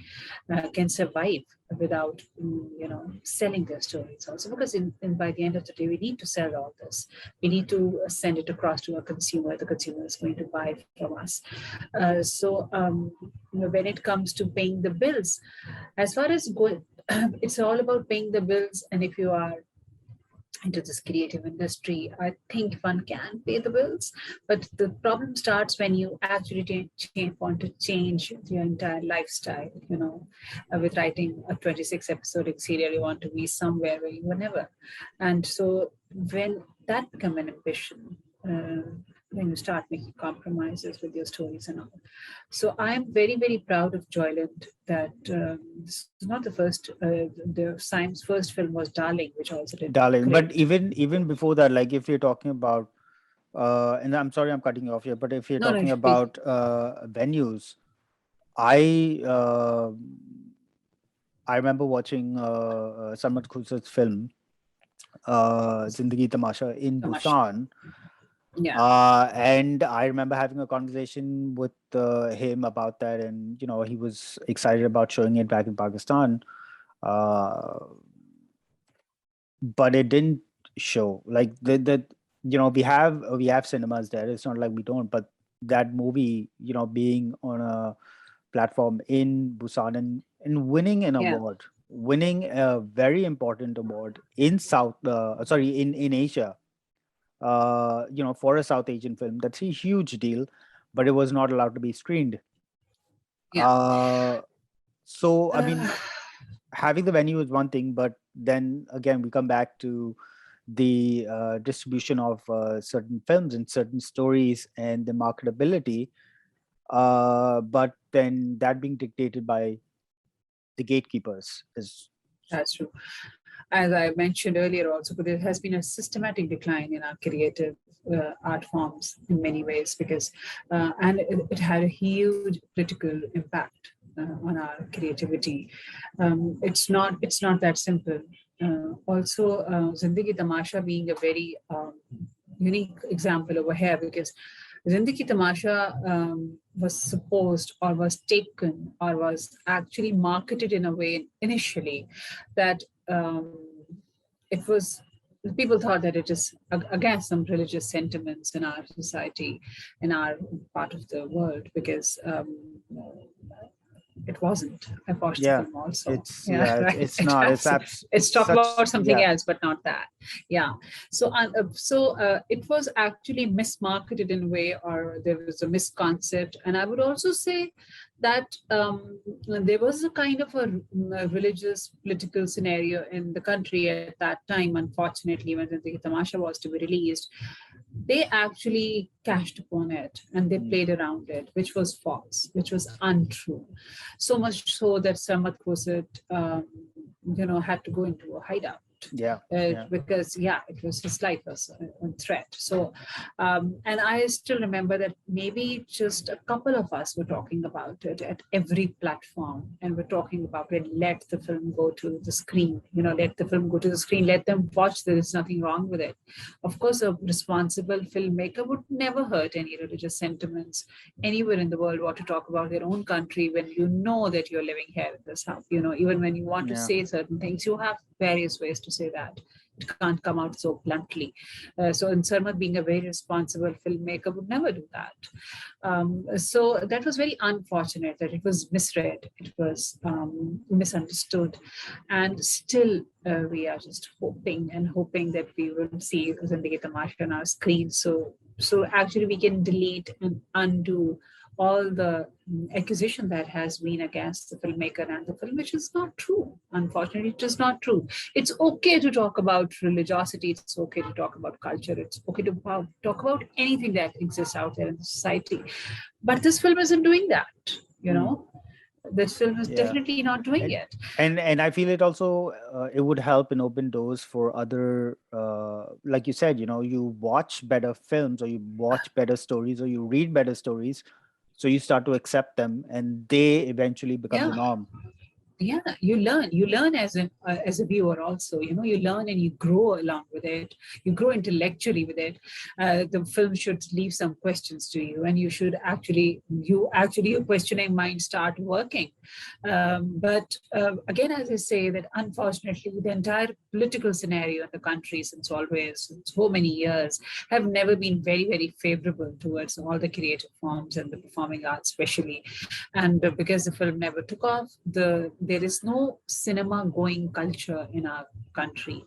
can survive without selling their stories also, because by the end of the day we need to sell all this. We need to send it across to a consumer. The consumer is going to buy from us. When it comes to paying the bills, as far as it's all about paying the bills. And if you are into this creative industry, I think one can pay the bills. But the problem starts when you actually want to change your entire lifestyle. With writing a 26 episodic serial, you want to be somewhere where you were never. And so when that become an ambition, when you start making compromises with your stories and all. So I'm very, very proud of Joyland that this is not the first, the Simon's first film was Darling, which also did Darling, but great. even before that, like if you're talking about and I'm sorry I'm cutting you off here, but if you're No, no, talking please. about venues, I I remember watching Salman Khurshid's film Zindagi Tamasha in Tamash. Busan, Yeah. And I remember having a conversation with him about that, and he was excited about showing it back in Pakistan, uh, but it didn't show. Like the we have cinemas there. It's not like we don't, but that movie, being on a platform in Busan and winning an Yeah. award, winning a very important award in in Asia, for a South Asian film. That's a huge deal, but it was not allowed to be screened. Yeah. Uh, so, I Uh, mean, having the venue is one thing, but then again, we come back to the distribution of certain films and certain stories and the marketability. But then that being dictated by the gatekeepers is. that's true. As I mentioned earlier, also, but there has been a systematic decline in our creative art forms in many ways because, and it had a huge political impact on our creativity. It's not that simple. Also, Zindagi Tamasha being a very unique example over here because Zindagi Tamasha was supposed or was taken or was actually marketed in a way initially that it was people thought that it is against some religious sentiments in our society, in our part of the world, because it wasn't. I watched the Yeah, film also. it's Yeah, yeah, right. it's not. It's It's talk such. about something Yeah, else, but not that. Yeah. So it was actually mismarketed in a way, or there was a misconcept. And I would also say that there was a kind of a religious political scenario in the country at that time. Unfortunately, when the Tamasha was to be released, they actually cashed upon it and they mm, played around it, which was false, which was untrue. So much so that Samat Kosit, had to go into a hideout yeah, yeah, because, yeah, it was his life was a threat. So, and I still remember that maybe just a couple of us were talking about it at every platform, and we're talking about it. Let the film go to the screen. Let the film go to the screen. Let them watch. There is nothing wrong with it. Of course, a responsible filmmaker would never hurt any religious sentiments anywhere in the world. Want to talk about their own country when you know that you're living here in this house. Even when you want to yeah. say certain things, you have various ways to say that. It can't come out so bluntly. So, in Sarmat being a very responsible filmmaker would never do that. So that was very unfortunate that it was misread, it was misunderstood, and still we are just hoping and hoping that we will see Zindagi Tamasha on our screen. So actually we can delete and undo all the accusation that has been against the filmmaker and the film, which is not true. Unfortunately, it is not true. It's okay to talk about religiosity. It's okay to talk about culture. It's okay to talk about anything that exists out there in the society. But this film isn't doing that. You Mm, know, this film is yeah. definitely not doing and it. and I feel it also it would help and open doors for other like you said, you watch better films or you watch better stories or you read better stories, so you start to accept them and they eventually become the Yeah. norm. Yeah, you learn as a viewer also. You learn and you grow along with it. You grow intellectually with it. The film should leave some questions to you, and your questioning mind start working. But again, as I say, that unfortunately the entire political scenario in the country since always, since so many years, have never been very, very favorable towards all the creative forms and the performing arts especially. And because the film never took off, there is no cinema going culture in our country.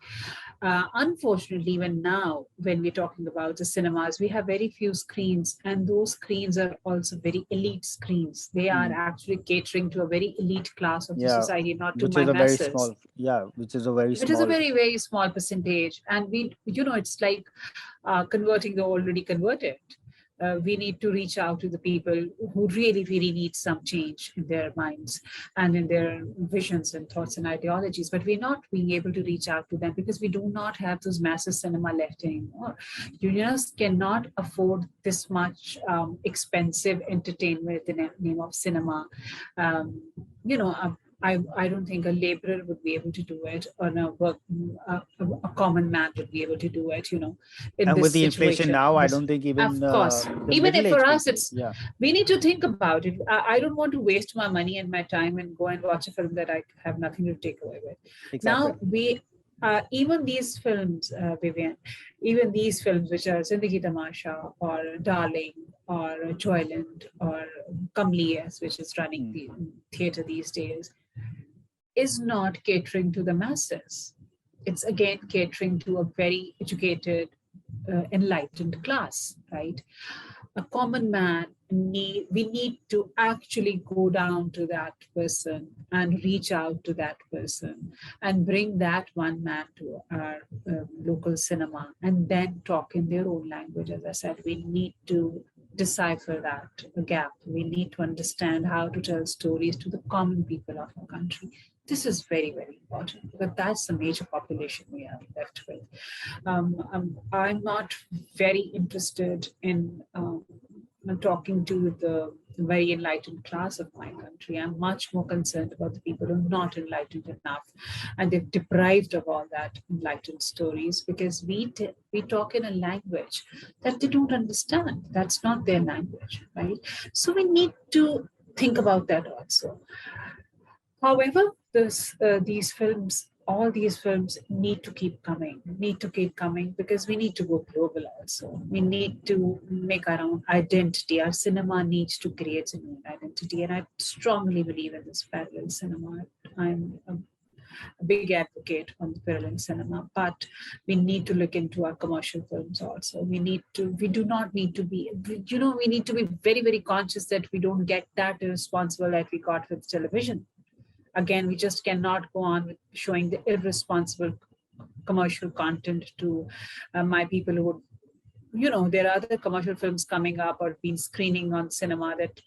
Unfortunately, even now, when we're talking about the cinemas, we have very few screens, and those screens are also very elite screens. They are Mm, actually catering to a very elite class of the yeah, society, not to which my is a very masses. small, yeah, which is a very It is a small. very, very small percentage. And it's like converting the already converted. We need to reach out to the people who really, really need some change in their minds and in their visions and thoughts and ideologies. But we're not being able to reach out to them because we do not have those massive cinema left anymore. You just cannot afford this much expensive entertainment in the name of cinema. Um, I don't think a laborer would be able to do it, or a common man would be able to do it, in And with this the inflation situation. now, I don't think even Of course, the even if for middle-aged us, people. Yeah, we need to think about it. I don't want to waste my money and my time and go and watch a film that I have nothing to take away with. exactly. Now, even these films, Vivian, even these films which are Zindagi Tamasha or Darling or Joyland or Kamliyas, which is running Mm. the theater these days, is not catering to the masses. It's again catering to a very educated, enlightened class, right? A common man we need to actually go down to that person and reach out to that person and bring that one man to our local cinema and then talk in their own language. As I said, we need to decipher that gap. We need to understand how to tell stories to the common people of our country. This is very, very important, because that's the major population we are left with. I'm not very interested in talking to the very enlightened class of my country. I'm much more concerned about the people who are not enlightened enough, and they're deprived of all that enlightened stories, because we talk in a language that they don't understand. That's not their language, right? So we need to think about that also. However, all these films need to keep coming, because we need to go global also. We need to make our own identity. Our cinema needs to create its own identity. And I strongly believe in this parallel cinema. I'm a big advocate on the parallel cinema, but we need to look into our commercial films also. We do not need to be, we need to be very, very conscious that we don't get that irresponsible that we got with television. Again, we just cannot go on with showing the irresponsible commercial content to my people who would, there are other commercial films coming up or been screening on cinema that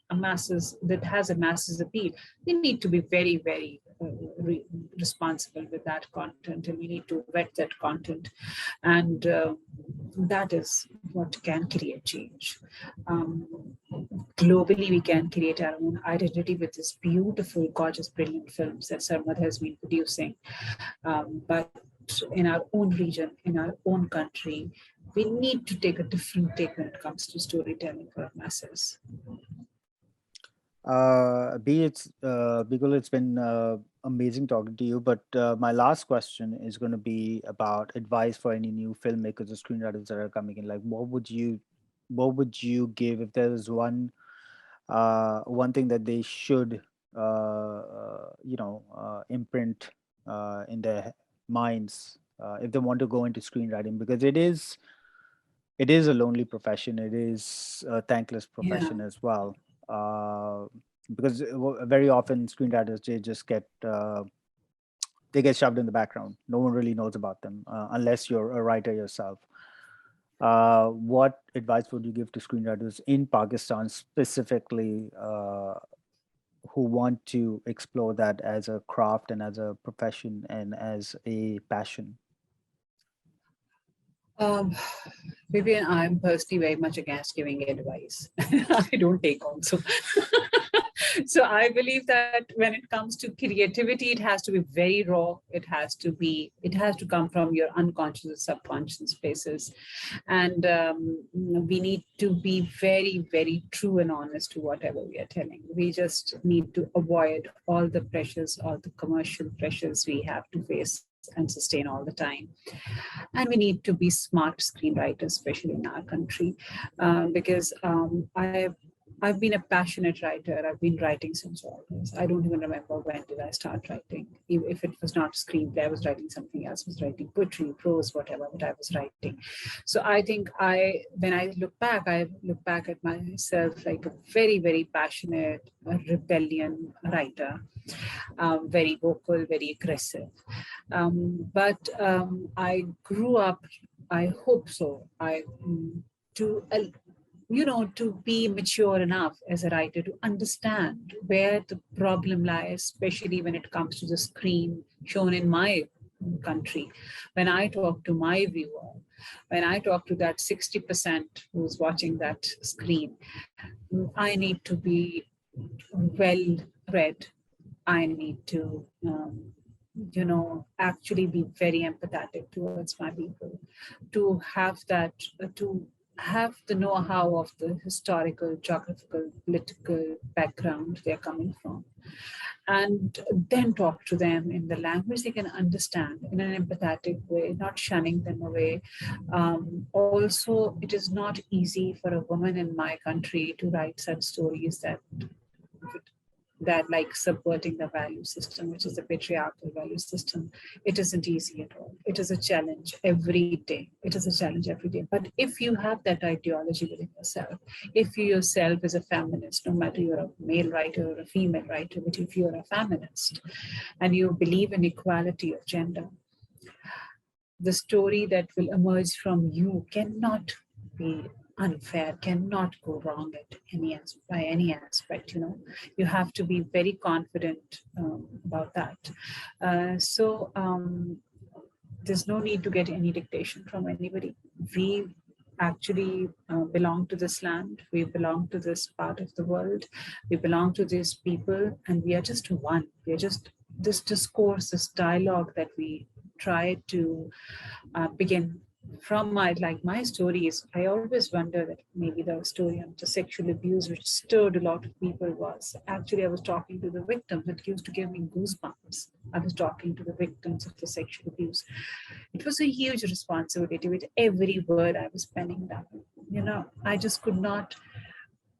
has a masses appeal. We need to be very, very responsible with that content, and we need to vet that content, and that is what can create change. Um, Globally, we can create our own identity with this beautiful, gorgeous, brilliant films that Sarmad has been producing. But in our own region, in our own country, we need to take a different take when it comes to storytelling for masses. Beegul, it's been amazing talking to you. But my last question is going to be about advice for any new filmmakers or screenwriters that are coming in. Like, what would you give if there was one thing that they should, imprint in their minds if they want to go into screenwriting, because it is a lonely profession. It is a thankless Yeah. profession as well. Because very often screenwriters they get shoved in the background. No one really knows about them unless you're a writer yourself. What advice would you give to screenwriters in Pakistan specifically who want to explore that as a craft and as a profession and as a passion? Um, Vivian, I'm personally very much against giving advice. I don't take also. So I believe that when it comes to creativity, it has to be very raw. It has to come from your unconscious or subconscious places. And we need to be very, very true and honest to whatever we are telling. We just need to avoid all the pressures, all the commercial pressures we have to face and sustain all the time. And we need to be smart screenwriters, especially in our country, because I've been a passionate writer. I've been writing since always. I don't even remember when did I start writing. If it was not screenplay, I was writing something else. I was writing poetry, prose, whatever, but I was writing. So I think when I look back at myself like a very, very passionate, rebellion writer, very vocal, very aggressive. But I grew up, I hope so, to to be mature enough as a writer to understand where the problem lies, especially when it comes to the screen shown in my country. When I talk to my viewer, when I talk to that 60% who's watching that screen, I need to be well read. I need to, actually be very empathetic towards my people, to have that, to have the know-how of the historical, geographical, political background they're coming from, and then talk to them in the language they can understand in an empathetic way, not shunning them away. Also, it is not easy for a woman in my country to write such stories that like subverting the value system, which is the patriarchal value system. It isn't easy at all. It is a challenge every day. It is a challenge every day. But if you have that ideology within yourself, if you yourself is a feminist, no matter you're a male writer or a female writer, but if you're a feminist and you believe in equality of gender, the story that will emerge from you cannot be unfair, cannot go wrong at by any aspect. You have to be very confident about that. There's no need to get any dictation from anybody. We actually belong to this land. We belong to this part of the world. We belong to these people, and we are just one. We are just this discourse, this dialogue that we try to begin from my stories. I always wonder that maybe the story of the sexual abuse which stirred a lot of people was actually I was talking to the victims. It used to give me goosebumps. I was talking to the victims of the sexual abuse. It was a huge responsibility with every word I was penning down. I just could not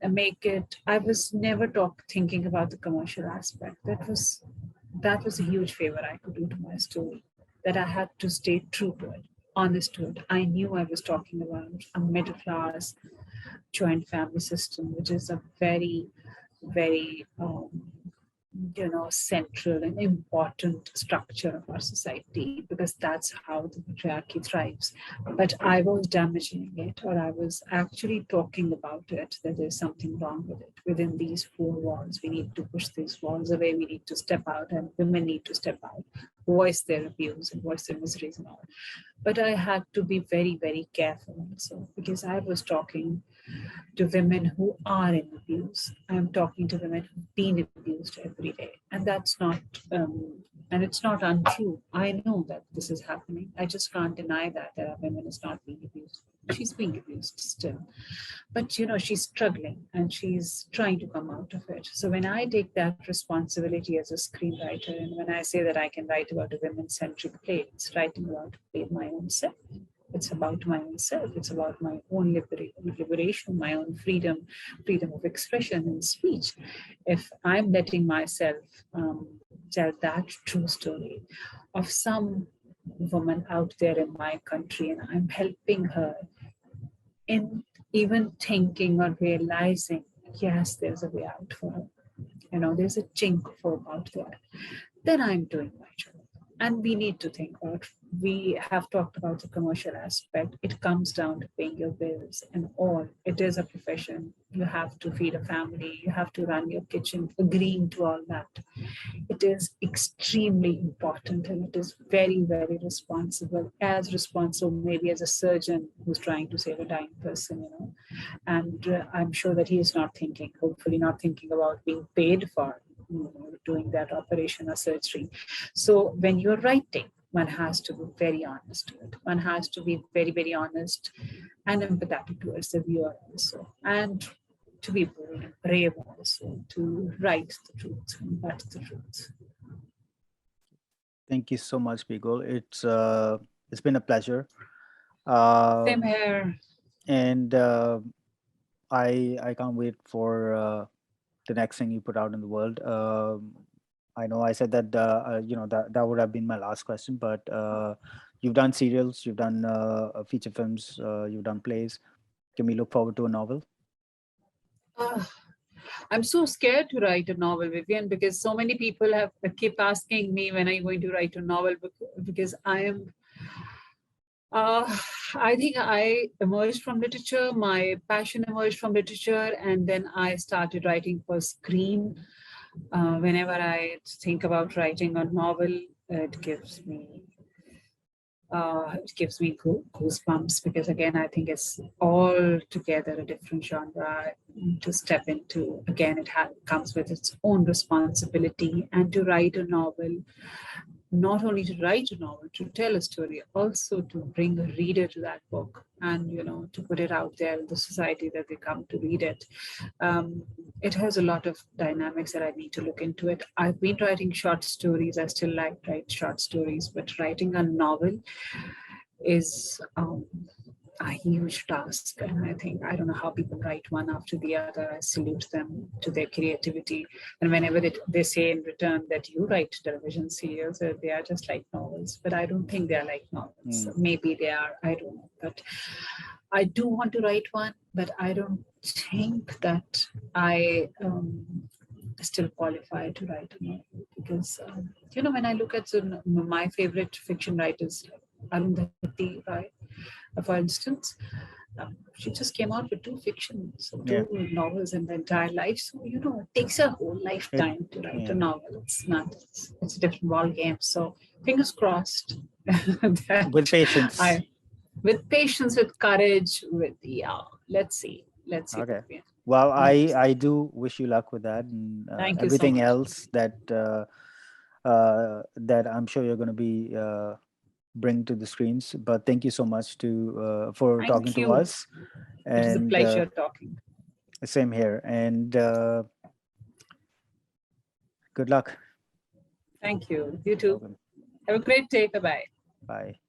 make it. I was never thinking about the commercial aspect. That was a huge favor I could do to my story, that I had to stay true to it, honest to it. I knew I was talking about a middle class joint family system, which is a very, very central and important structure of our society, because that's how the patriarchy thrives. But I was damaging it, or I was actually talking about it, that there's something wrong with it. Within these four walls, we need to push these walls away. We need to step out, and women need to step out, voice their abuse and voice their miseries and all. But I had to be very, very careful also, because I was talking to women who are in abuse. I'm talking to women who've been abused every day. And that's not, and it's not untrue. I know that this is happening. I just can't deny that a woman is not being abused. She's being abused still. But, she's struggling and she's trying to come out of it. So when I take that responsibility as a screenwriter, and when I say that I can write about a women-centric play, it's writing about my own self. It's about my own self. It's about my own liberation, my own freedom of expression and speech. If I'm letting myself tell that true story of some woman out there in my country, and I'm helping her in even thinking or realizing, yes, there's a way out for her. There's a chink of hope out there. Then I'm doing my job. And we need to think about, we have talked about the commercial aspect. It comes down to paying your bills and all. It is a profession. You have to feed a family. You have to run your kitchen, agreeing to all that. It is extremely important, and it is very, very responsible, as responsible maybe as a surgeon who's trying to save a dying person, And I'm sure that he is not thinking, hopefully not thinking about being paid for doing that operation or surgery. So when you're writing, one has to be very honest to it. One has to be very, very honest and empathetic towards the viewer also. And to be bold and brave also, to write the truth, and that's the truth. Thank you so much, Beegul. It's been a pleasure. Same here. And I can't wait for the next thing you put out in the world. I know I said that that would have been my last question, but you've done serials, you've done feature films, you've done plays. Can we look forward to a novel? I'm so scared to write a novel, Vivian, because so many people keep asking me when are you going to write a novel, because I am. I think I emerged from literature. My passion emerged from literature, and then I started writing for screen. Whenever I think about writing a novel, it gives me It gives me goosebumps because, again, I think it's all together a different genre to step into. Again, it comes with its own responsibility, and to write a novel, not only to write a novel, to tell a story, also to bring a reader to that book, and to put it out there in the society that they come to read it. It has a lot of dynamics that I need to look into it. I've been writing short stories. I still like to write short stories, but writing a novel is a huge task. And I think, I don't know how people write one after the other. I salute them to their creativity. And whenever they say in return that you write television serials, they are just like novels, but I don't think they are like novels. Maybe they are, I don't know. But I do want to write one, but I don't think that I still qualify to write a novel, because when I look at my favorite fiction writers, Arundhati Roy, for instance, she just came out with two novels in the entire life. So it takes a whole lifetime to write a novel. It's not. It's a different ball game. So fingers crossed. With patience. With patience, with courage, let's see. Okay. Well, I do wish you luck with that, and everything else that that I'm sure you're going to be bring to the screens. But thank you so much for talking to us. And, it was a pleasure talking. Same here, and good luck. Thank you. You too. Have a great day. Bye-bye. Bye.